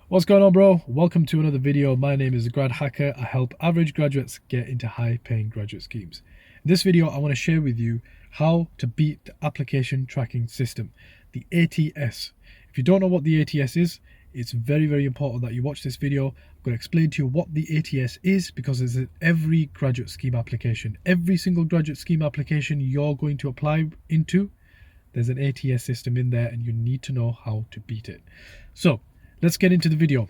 What's going on, bro? Welcome to another video. My name is Grad Hacker. I help average graduates get into high-paying graduate schemes. In this video, I want to share with you how to beat the application tracking system, the ATS. If you don't know what the ATS is, it's very, very important that you watch this video. I'm going to explain to you what the ATS is because it's in every graduate scheme application. Every single graduate scheme application you're going to apply into, there's an ATS system in there and you need to know how to beat it. So, let's get into the video.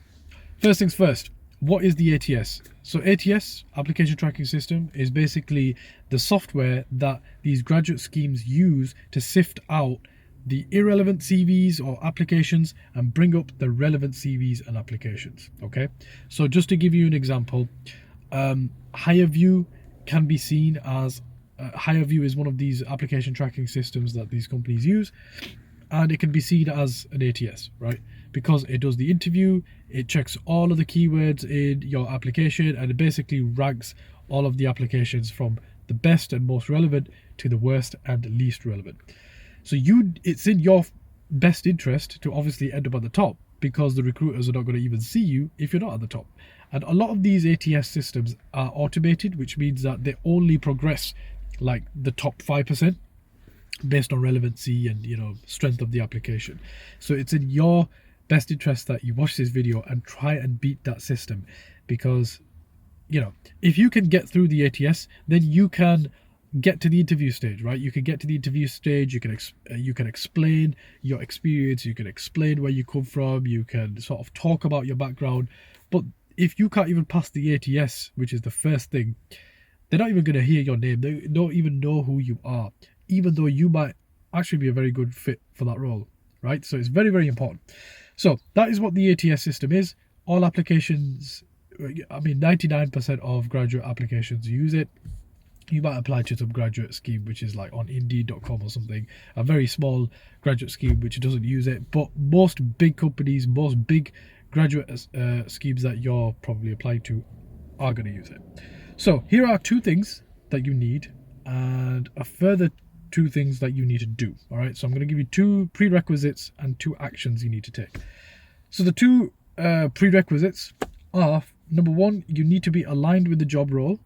First things first, what is the ATS? So ATS, Application Tracking System, is basically the software that these graduate schemes use to sift out the irrelevant CVs or applications and bring up the relevant CVs and applications. Okay, so just to give you an example, HireVue can be seen as HireVue is one of these application tracking systems that these companies use, and it can be seen as an ATS, right? Because it does the interview, it checks all of the keywords in your application, and it basically ranks all of the applications from the best and most relevant to the worst and least relevant. So it's in your best interest to obviously end up at the top, because the recruiters are not going to even see you if you're not at the top. And a lot of these ATS systems are automated, which means that they only progress like the top 5% based on relevancy and strength of the application. So it's in your best interest that you watch this video and try and beat that system, because if you can get through the ATS, then you can get to the interview stage, right? You can get to the interview stage, you can explain your experience, you can explain where you come from, you can sort of talk about your background. But if you can't even pass the ATS, which is the first thing, they're not even going to hear your name. They don't even know who you are, even though you might actually be a very good fit for that role, right? So it's very, very important. So that is what the ATS system is. All applications, 99% of graduate applications use it. You might apply to some graduate scheme which is like on Indeed.com or something, a very small graduate scheme which doesn't use it. But most big companies, most big graduate schemes that you're probably applying to are going to use it. So here are two things that you need and a further two things that you need to do. All right, so I'm going to give you two prerequisites and two actions you need to take. So the two prerequisites are, number one, you need to be aligned with the job role,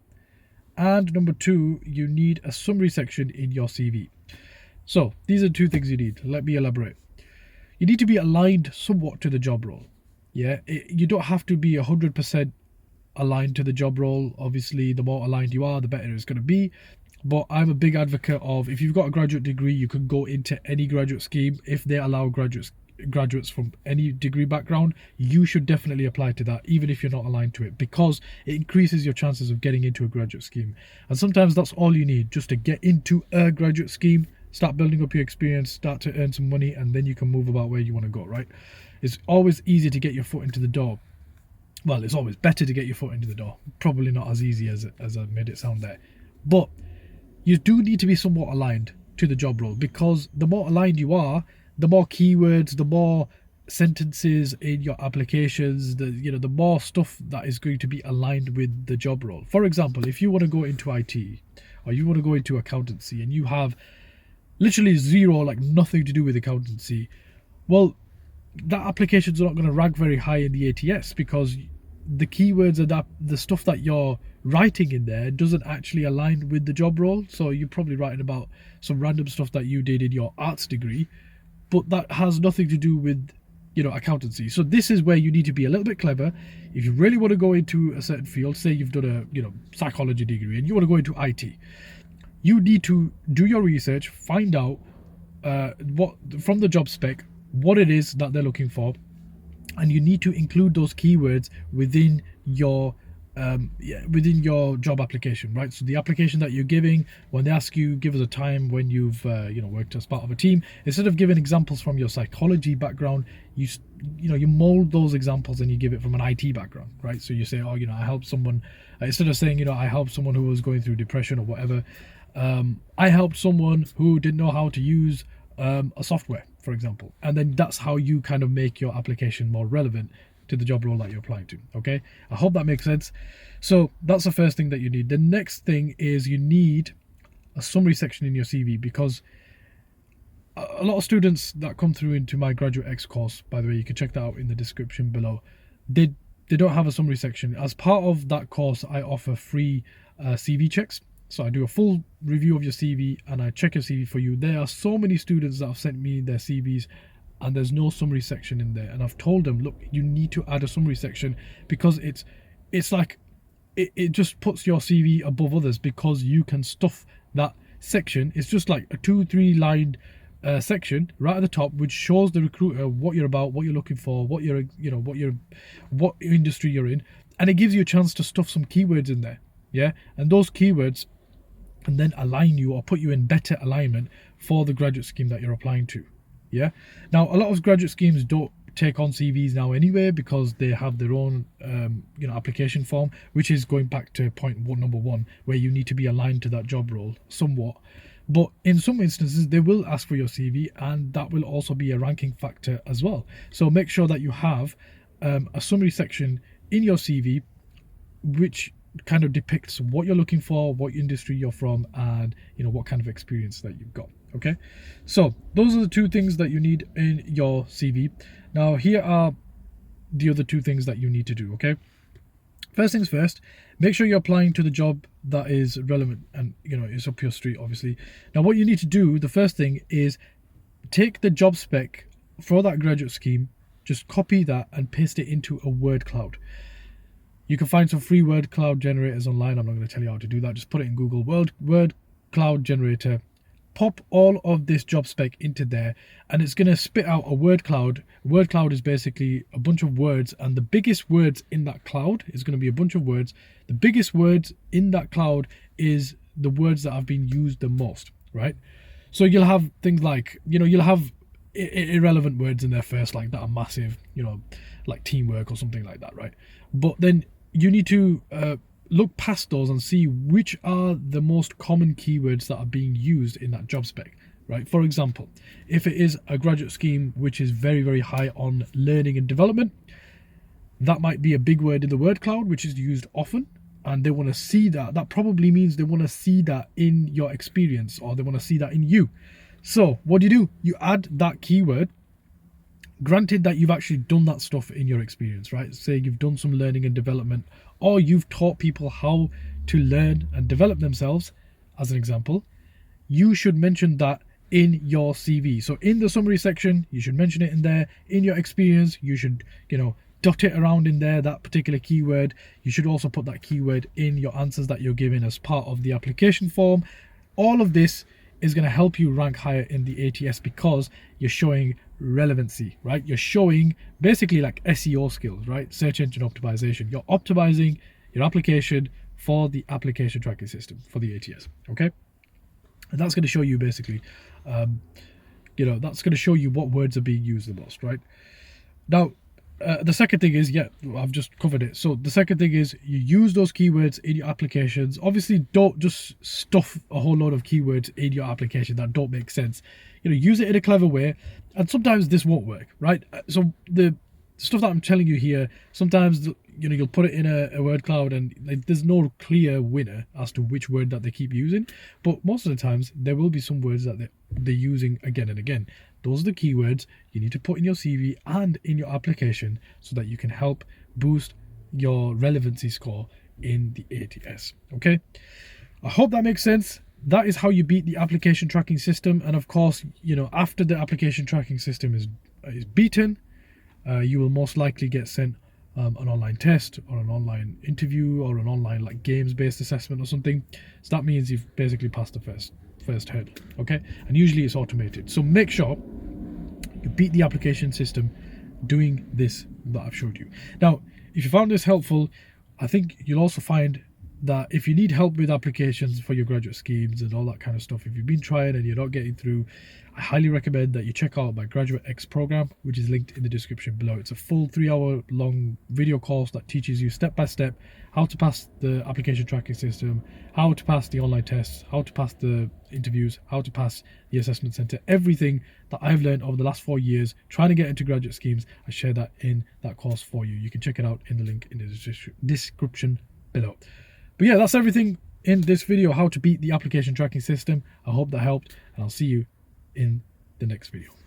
and number two, you need a summary section in your CV. So these are two things you need. Let me elaborate. You need to be aligned somewhat to the job role. You don't have to be 100% aligned to the job role. Obviously, the more aligned you are, the better it's going to be. But I'm a big advocate of, if you've got a graduate degree, you can go into any graduate scheme. If they allow graduates from any degree background, you should definitely apply to that, even if you're not aligned to it, because it increases your chances of getting into a graduate scheme. And sometimes that's all you need, just to get into a graduate scheme, start building up your experience, start to earn some money, and then you can move about where you want to go, right? It's always easy to get your foot into the door. Well, it's always better to get your foot into the door. Probably not as easy as I made it sound there. But you do need to be somewhat aligned to the job role, because the more aligned you are, the more keywords, the more sentences in your applications, the more stuff that is going to be aligned with the job role. For example, if you want to go into IT or you want to go into accountancy and you have literally zero, like nothing to do with accountancy, well, that application's not going to rank very high in the ATS, because the keywords and the stuff that you're writing in there doesn't actually align with the job role. So you're probably writing about some random stuff that you did in your arts degree, but that has nothing to do with accountancy. So this is where you need to be a little bit clever. If you really want to go into a certain field, say you've done a psychology degree and you want to go into IT, you need to do your research, find out what from the job spec, what it is that they're looking for, and you need to include those keywords within your job application, right? So the application that you're giving, when they ask you, give us a time when you've worked as part of a team, instead of giving examples from your psychology background, you mold those examples and you give it from an IT background, right? So you say, I helped someone, instead of saying, I helped someone who was going through depression or whatever, I helped someone who didn't know how to use a software, for example. And then that's how you kind of make your application more relevant to the job role that you're applying to. Okay, I hope that makes sense. So that's the first thing that you need. The next thing is you need a summary section in your CV, because a lot of students that come through into my Graduate X course, by the way, you can check that out in the description below, they don't have a summary section. As part of that course, I offer free CV checks. So I do a full review of your CV and I check your CV for you. There are so many students that have sent me their CVs and there's no summary section in there. And I've told them, look, you need to add a summary section, because it's like it just puts your CV above others, because you can stuff that section. It's just like a 2-3 line section right at the top, which shows the recruiter what you're about, what you're looking for, what industry you're in, and it gives you a chance to stuff some keywords in there. Yeah, and those keywords can then align you or put you in better alignment for the graduate scheme that you're applying to. Yeah, now a lot of graduate schemes don't take on CVs now anyway, because they have their own application form, which is going back to number one, where you need to be aligned to that job role somewhat. But in some instances they will ask for your CV, and that will also be a ranking factor as well. So make sure that you have a summary section in your CV which kind of depicts what you're looking for, what industry you're from, and what kind of experience that you've got. Okay, so those are the two things that you need in your CV. Now here are the other two things that you need to do. Okay, first things first, make sure you're applying to the job that is relevant and is up your street, obviously. Now what you need to do, the first thing is take the job spec for that graduate scheme, just copy that and paste it into a word cloud. You can find some free word cloud generators online. I'm not going to tell you how to do that. Just put it in Google, word cloud generator. Pop all of this job spec into there, and it's going to spit out a word cloud. Word cloud is basically a bunch of words, and the biggest words in that cloud is going to be a bunch of words. The biggest words in that cloud is the words that have been used the most, right? So you'll have things like, you'll have irrelevant words in there first, like that are massive, like teamwork or something like that, right? But then you need to look past those and see which are the most common keywords that are being used in that job spec, right? For example, if it is a graduate scheme which is very, very high on learning and development, that might be a big word in the word cloud, which is used often, and they want to see that. That probably means they want to see that in your experience, or they want to see that in you. So what do? You add that keyword, granted that you've actually done that stuff in your experience, right? Say you've done some learning and development, or you've taught people how to learn and develop themselves, as an example. You should mention that in your CV. So in the summary section, you should mention it in there. In your experience, you should, dot it around in there, that particular keyword. You should also put that keyword in your answers that you're giving as part of the application form. All of this is going to help you rank higher in the ATS, because you're showing relevancy, right? You're showing basically like SEO skills, right? Search engine optimization. You're optimizing your application for the application tracking system, for the ATS. Okay, and that's going to show you basically that's going to show you what words are being used the most, right? Now the second thing is, I've just covered it. So the second thing is, you use those keywords in your applications. Obviously, don't just stuff a whole load of keywords in your application that don't make sense. Use it in a clever way, and sometimes this won't work, right? So the stuff that I'm telling you here, sometimes you'll put it in a word cloud and there's no clear winner as to which word that they keep using, but most of the times there will be some words that they're using again and again. Those are the keywords you need to put in your CV and in your application, so that you can help boost your relevancy score in the ATS. Okay, I hope that makes sense. That is how you beat the application tracking system. And of course, after the application tracking system is beaten, you will most likely get sent an online test or an online interview or an online like games-based assessment or something. So that means you've basically passed the first hurdle. Okay, and usually it's automated. So make sure you beat the application system doing this that I've showed you. Now, if you found this helpful, I think you'll also find that if you need help with applications for your graduate schemes and all that kind of stuff, if you've been trying and you're not getting through, I highly recommend that you check out my Graduate X program, which is linked in the description below. It's a full 3-hour long video course that teaches you step by step how to pass the application tracking system, how to pass the online tests, how to pass the interviews, how to pass the assessment center. Everything that I've learned over the last 4 years trying to get into graduate schemes, I share that in that course for you. You can check it out in the link in the description below. But yeah, that's everything in this video, how to beat the application tracking system. I hope that helped, and I'll see you in the next video.